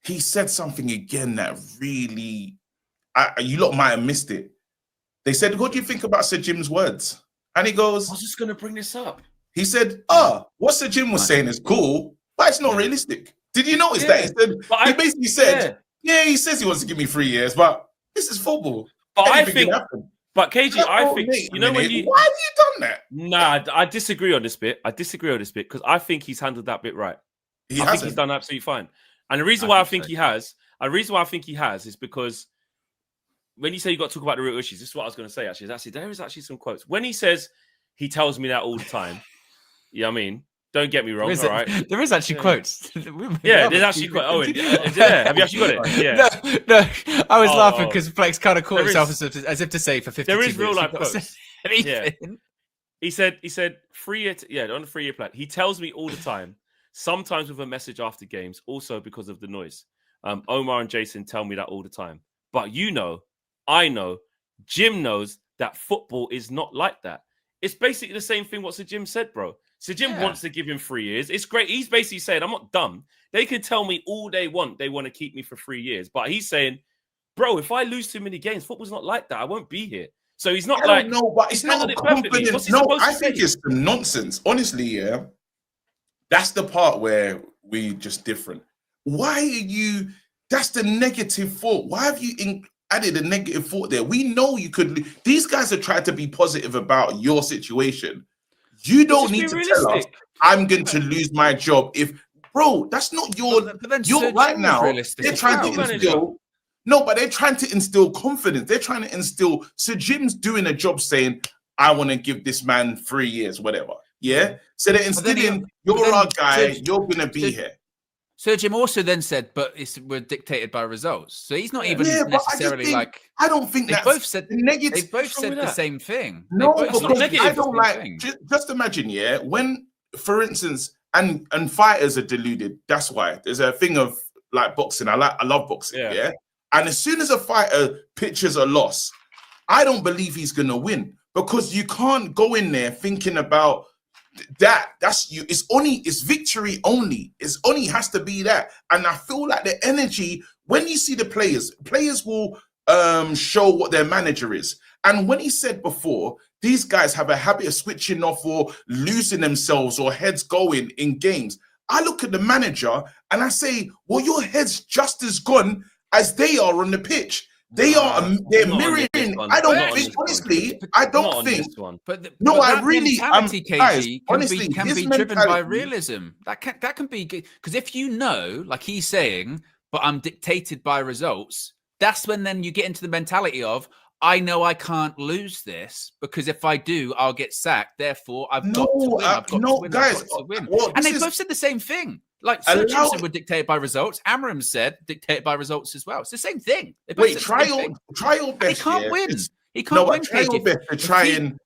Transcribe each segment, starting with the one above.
he said something again that really, you lot might have missed it. They said, what do you think about Sir Jim's words? And he goes, I was just going to bring this up. He said, what Sir Jim was saying is cool, but it's not realistic. Did you notice that? He said, he basically said, he says he wants to give me 3 years, but this is football. But Anything I think, can happen. But KG, I think, you know, when you... Why have you done that? Nah, I disagree on this bit. Because I think he's handled that bit right. I think he's done absolutely fine. And the reason why I think he has is because when you say you got to talk about the real issues, this is what I was going to say, actually. There is actually some quotes. When he says, he tells me that all the time, you know what I mean? Don't get me wrong, all right? There is actually quotes. There's actually quotes. Oh, have you actually got it? Yeah. No, I was laughing because Flex kind of caught himself as if to say for 52 There is real life minutes, quotes. Yeah. He said 3 year, on a 3 year plan. He tells me all the time, sometimes with a message after games, also because of the noise. Omar and Jason tell me that all the time. But I know, Jim knows that football is not like that. It's basically the same thing what Sir Jim said, bro. Sir Jim wants to give him 3 years. It's great. He's basically saying, I'm not dumb. They can tell me all they want. They want to keep me for 3 years. But he's saying, bro, if I lose too many games, football's not like that. I won't be here. So he's not I don't know, but it's not confident. No, I think it's some nonsense. Honestly, that's the part where we just different. Why are you... That's the negative thought. Why have you added a negative thought there? We know you could... These guys are trying to be positive about your situation. You don't need to tell us, I'm going to lose my job if... Bro, that's not your... You're right now, they're trying to instill... No, but they're trying to instill confidence. They're trying to instill... So Jim's doing a job saying, I want to give this man 3 years, whatever. Yeah? So they're instilling, you're our guy, you're going to be here. Sir Jim also then said, but we're dictated by results. So he's not even necessarily like... I don't think they both said negative. They both said the same thing. No, because I don't like... Just imagine, when, for instance, and fighters are deluded, that's why. There's a thing of like boxing. I love boxing, yeah? And as soon as a fighter pitches a loss, I don't believe he's going to win because you can't go in there thinking about that. That's you. It's victory only. It's only has to be that. And I feel like the energy, when you see the players will show what their manager is. And when he said before, these guys have a habit of switching off or losing themselves or heads going in games. I look at the manager and I say, well, your head's just as gone as they are on the pitch. They're mirroring. I don't think, honestly, I don't think. No, I really, KG, honestly, can be driven by realism. That can be good. Because if you know, like he's saying, but I'm dictated by results, that's when then you get into the mentality of, I know I can't lose this because if I do, I'll get sacked. Therefore, I've got to win. I've got to win. Guys, I've got to win. And they both said the same thing. Like Sir Jim said, we're dictated by results. Amorim said, dictated by results as well. It's the same thing. Wait, try your best. He can't win. He can't win. Try your best to try and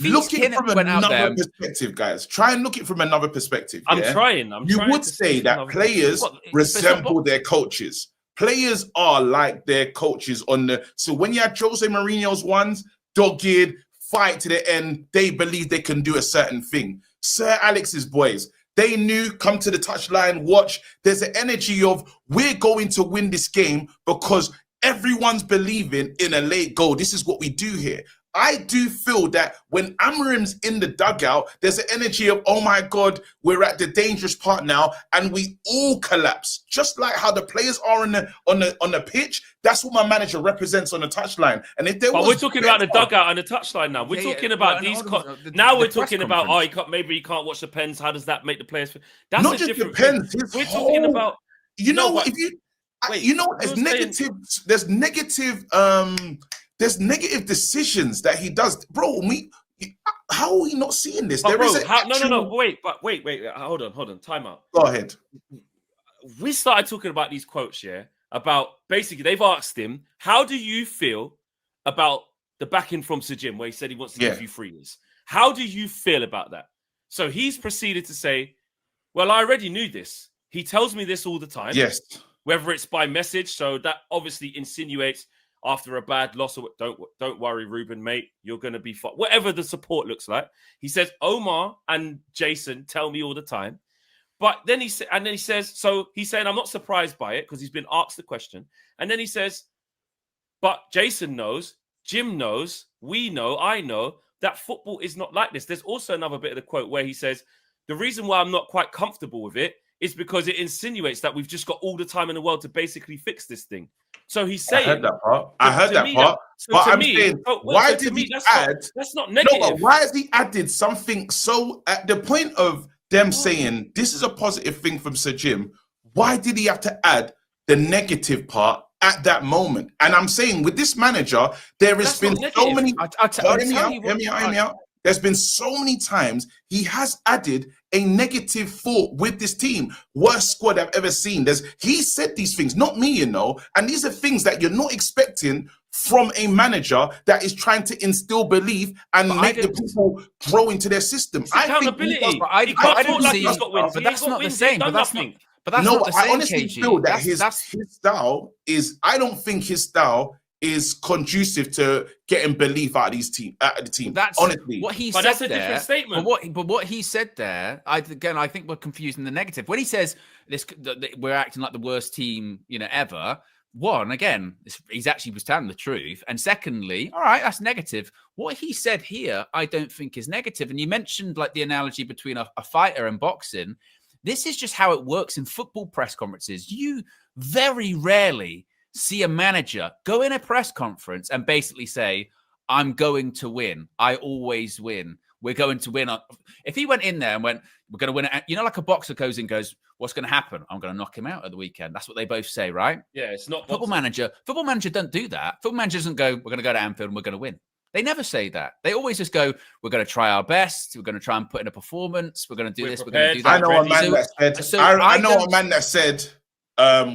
look it from another perspective, guys. Try and look it from another perspective. I'm trying. You would say that players resemble their coaches. Players are like their coaches on the... So when you had Jose Mourinho's ones, dogged, fight to the end, they believe they can do a certain thing. Sir Alex's boys, they knew, come to the touchline, watch. There's an energy of, we're going to win this game because everyone's believing in a late goal. This is what we do here. I do feel that when Amorim's in the dugout, there's an energy of, oh my God, we're at the dangerous part now, and we all collapse. Just like how the players are on the pitch, that's what my manager represents on the touchline. And if we're talking about the dugout and the touchline now. We're talking about these. Now we're talking about maybe you can't watch the pens. How does that make the players feel? That's not just the pens. We're talking about. There's negative decisions that he does, bro. How are we not seeing this? Wait, hold on, time out. Go ahead. We started talking about these quotes, about basically they've asked him, how do you feel about the backing from Sir Jim, where he said he wants to give you 3 years? How do you feel about that? So he's proceeded to say, well, I already knew this. He tells me this all the time. Yes. Whether it's by message, so that obviously insinuates after a bad loss, or don't worry, Ruben, mate, you're going to be fine. Whatever the support looks like. He says, Omar and Jason tell me all the time. But then he says, so he's saying, I'm not surprised by it because he's been asked the question. And then he says, but Jason knows, Jim knows, we know, I know that football is not like this. There's also another bit of the quote where he says, the reason why I'm not quite comfortable with it is because it insinuates that we've just got all the time in the world to basically fix this thing. So he's saying, I heard that part. But I'm saying, why did he add? That's not negative. No, but why has he added something so at the point of them saying this is a positive thing from Sir Jim? Why did he have to add the negative part at that moment? And I'm saying with this manager, there has been so many. Hear me out. There's been so many times he has added a negative thought with this team. Worst squad I've ever seen. He said these things, not me, you know. And these are things that you're not expecting from a manager that is trying to instill belief and make the people grow into their system. I accountability. But that's not the same. But that's not the same. I honestly feel that his style is. I don't think his style is conducive to getting belief out of the team. That's honestly what he said. That's a different statement. But what he said there, I think we're confusing the negative. When he says this, we're acting like the worst team, ever. One, again, he's actually was telling the truth, and secondly, all right, that's negative. What he said here, I don't think is negative. And you mentioned like the analogy between a fighter and boxing. This is just how it works in football press conferences. You very rarely see a manager go in a press conference and basically say, I'm going to win. I always win. We're going to win. If he went in there and went, we're going to win it. Like a boxer goes in and goes, what's going to happen? I'm going to knock him out at the weekend. That's what they both say, right? Yeah, it's not Football manager don't do that. Football manager doesn't go, we're going to go to Anfield and we're going to win. They never say that. They always just go, we're going to try our best. We're going to try and put in a performance. We're going to do this. We're going to do that. I know a man that said,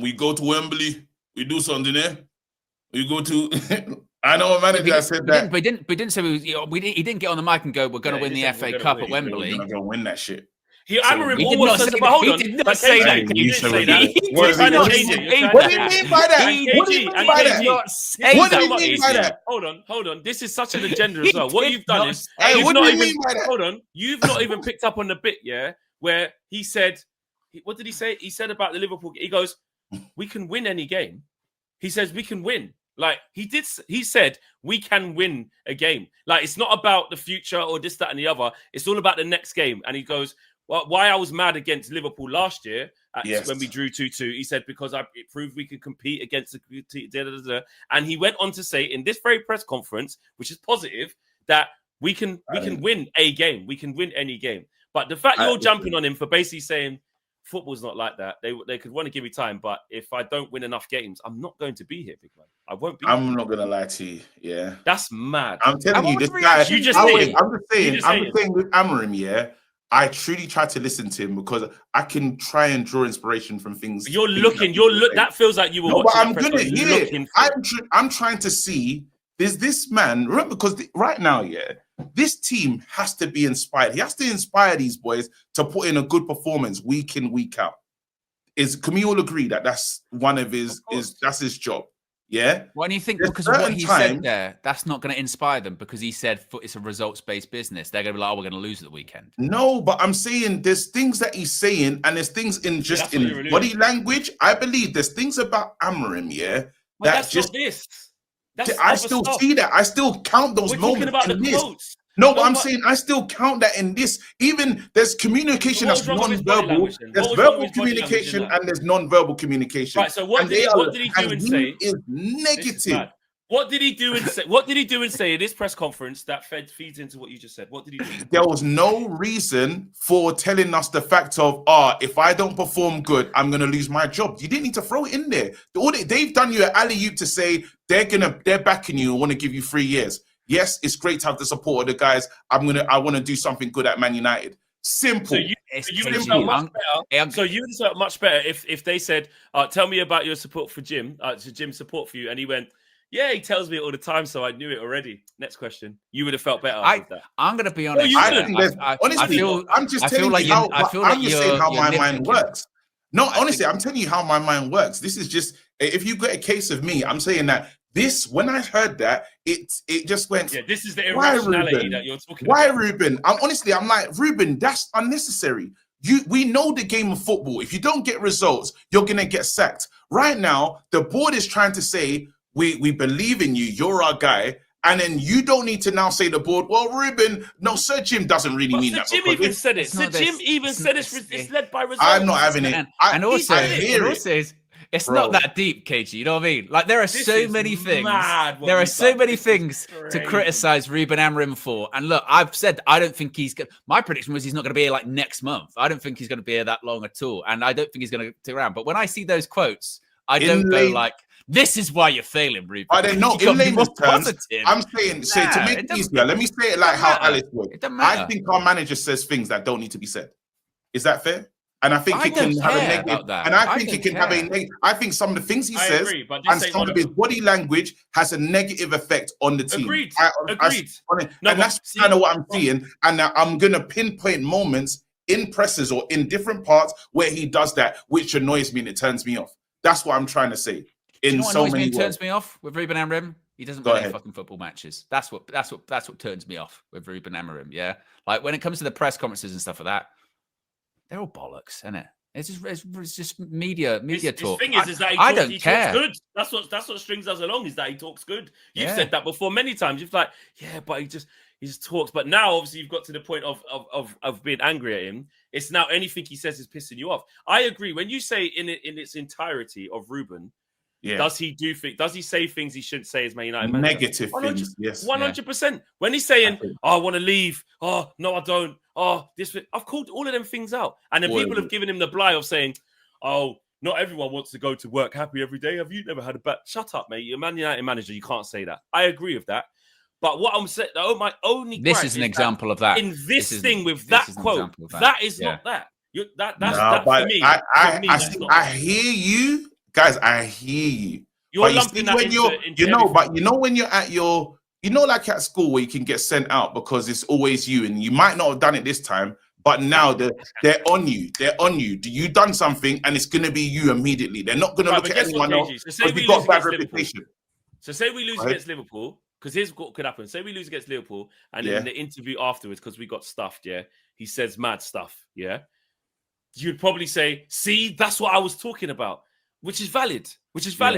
we go to Wembley. We do something there. We go to. I know a manager that said that. We didn't say he didn't get on the mic and go, we're going to win the FA Cup at Wembley. We're going to win that shit. Amorim almost said, but hold on. He did not say that. He didn't say that. What do you mean by that? What do you mean by that? Hold on. This is such an agenda as well. What you've done is, what do you mean by that? Hold on. You've not even picked up on the bit, yeah, where he said, what did he say? He said about the Liverpool. He goes, we can win any game. He says we can win. Like he said we can win a game. Like it's not about the future or this, that, and the other. It's all about the next game. And he goes, well, why I was mad against Liverpool last year when we drew 2-2. He said because it proved we could compete against the team. And he went on to say in this very press conference, which is positive, that we can win a game. We can win any game. But the fact you're jumping on him for basically saying football's not like that. They could want to give me time, but if I don't win enough games, I'm not going to be here, big man. I won't be. I'm not gonna lie to you. Yeah, that's mad. I'm telling you, this guy. I'm just saying with Amorim, yeah. I truly try to listen to him because I can try and draw inspiration from things. That feels like you were. No, but I'm gonna hear it. I'm trying to see. There's this man, remember, because right now, yeah, this team has to be inspired. He has to inspire these boys to put in a good performance week in, week out. Can we all agree that that's one of that's his job? Yeah. Why do you think? Because of what he said there, that's not going to inspire them because he said it's a results-based business. They're going to be like, we're going to lose at the weekend. No, but I'm saying there's things that he's saying and there's things in body language. I believe there's things about Amorim, yeah. Well, that's just not this. I still see that. I still count those moments in this. No, but I'm saying I still count that in this. Even there's communication that's non-verbal. There's verbal communication and there's non-verbal communication. Right. So what did he do and say? Is negative. What did he do and say? What did he do and say at this press conference that feeds into what you just said? What did he do? There was no reason for telling us the fact of, if I don't perform good, I'm going to lose my job. You didn't need to throw it in there. They've done you an alley-oop to say they're backing you and want to give you 3 years. Yes, it's great to have the support of the guys. I want to do something good at Man United. Simple. So you would have felt much better if they said, tell me about your support for Jim, Jim's support for you. And he went, yeah, he tells me it all the time, so I knew it already. Next question. You would have felt better with that. I'm going to be honest. I'm just telling you how my mind works. No, honestly, I'm telling you how my mind works. This is just, if you get a case of me, I'm saying that when I heard that, it just went. Yeah, this is the irrationality that you're talking about. Why, Ruben? I'm like, Ruben, that's unnecessary. We know the game of football. If you don't get results, you're going to get sacked. Right now, the board is trying to say, we believe in you. You're our guy. And then you don't need to now say the board, well, Ruben, no, Sir Jim doesn't really mean that. Sir Jim even said it. Sir Jim even said it's led by results. I'm not having it. And also, it's not that deep, KG. You know what I mean? Like, there are so many things. There are so many things to criticize Ruben Amorim for. And look, I've said I don't think he's good. My prediction was he's not going to be here like next month. I don't think he's going to be here that long at all. And I don't think he's going to stick around. But when I see those quotes, I don't go like, this is why you're failing, Ruben. I don't know. In layman's terms, I'm saying, to make it easier, let me say it like how Alice would. I think our manager says things that don't need to be said. Is that fair? And I think it can have a negative. And I think it can have a negative. I think some of the things he says and some of his body language has a negative effect on the team. Agreed. And that's kind of what I'm seeing. And I'm going to pinpoint moments in presses or in different parts where he does that, which annoys me and it turns me off. That's what I'm trying to say. In so many ways. Turns me off with Ruben Amorim. He doesn't play fucking football matches. That's what turns me off with Ruben Amorim. Yeah, like when it comes to the press conferences and stuff like that, they're all bollocks, isn't it? It's just media talk. The thing is that I don't care. Talks good. That's what strings us along, is that he talks good. You've said that before many times. You've like, but he just talks. But now obviously you've got to the point of being angry at him. It's now anything he says is pissing you off. I agree. When you say in its entirety of Ruben, does he say things he shouldn't say as Man United manager? Negative things, yes. 100%. When he's saying, I want to leave. Oh, no, I don't. Oh, this. I've called all of them things out. And then people have given him the bligh of saying, oh, not everyone wants to go to work happy every day. Have you never had a bad... Shut up, mate. You're a Man United manager. You can't say that. I agree with that. But what I'm saying, my only this is an example of that. In this thing with that quote, that is not that. That's for me. I hear you. Guys, I hear you. You're lumping that into when you're at your, like at school where you can get sent out because it's always you, and you might not have done it this time, but now they're on you. They're on you. You done something, and it's going to be you immediately. They're not going to look at anyone else because you've got bad reputation. So say we lose against Liverpool, because here's what could happen. Say we lose against Liverpool, and in the interview afterwards, because we got stuffed, he says mad stuff, you'd probably say, see, that's what I was talking about. Which is valid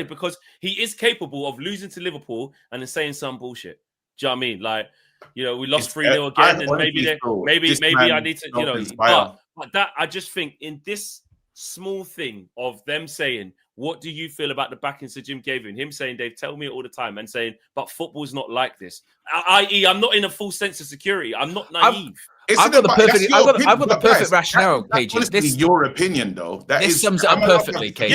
because he is capable of losing to Liverpool and then saying some bullshit. Do you know what I mean? Like, we lost 3-0 again, and maybe I need to, but that I just think in this small thing of them saying, what do you feel about the backing Sir Jim gave him saying, Dave, tell me all the time, and saying, but football's not like this. I.e., I'm not in a full sense of security. I'm not naive. I've got the perfect rationale, KG. Honestly, your opinion, though. This sums it up perfectly, KG.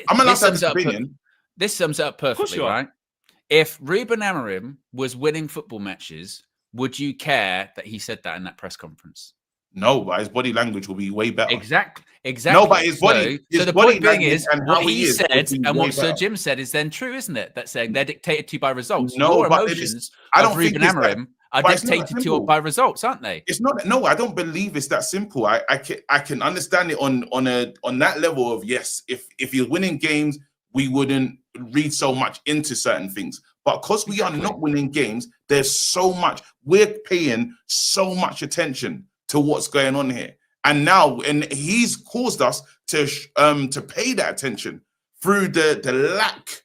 I'm allowed to have an opinion. This sums it up perfectly, right? If Ruben Amorim was winning football matches, would you care that he said that in that press conference? No, but his body language will be way better. Exactly. No, but his body. So the point being is, what he said and what Sir Jim said is then true, isn't it? That's saying they're dictated to by results. Your emotions of Ruben Amorim are dictated to by results, aren't they? It's not. No, I don't believe it's that simple. I can understand it on that level of yes. If you're winning games, we wouldn't read so much into certain things. But because we are not winning games, there's so much. We're paying so much attention to what's going on here, and he's caused us to pay that attention through the lack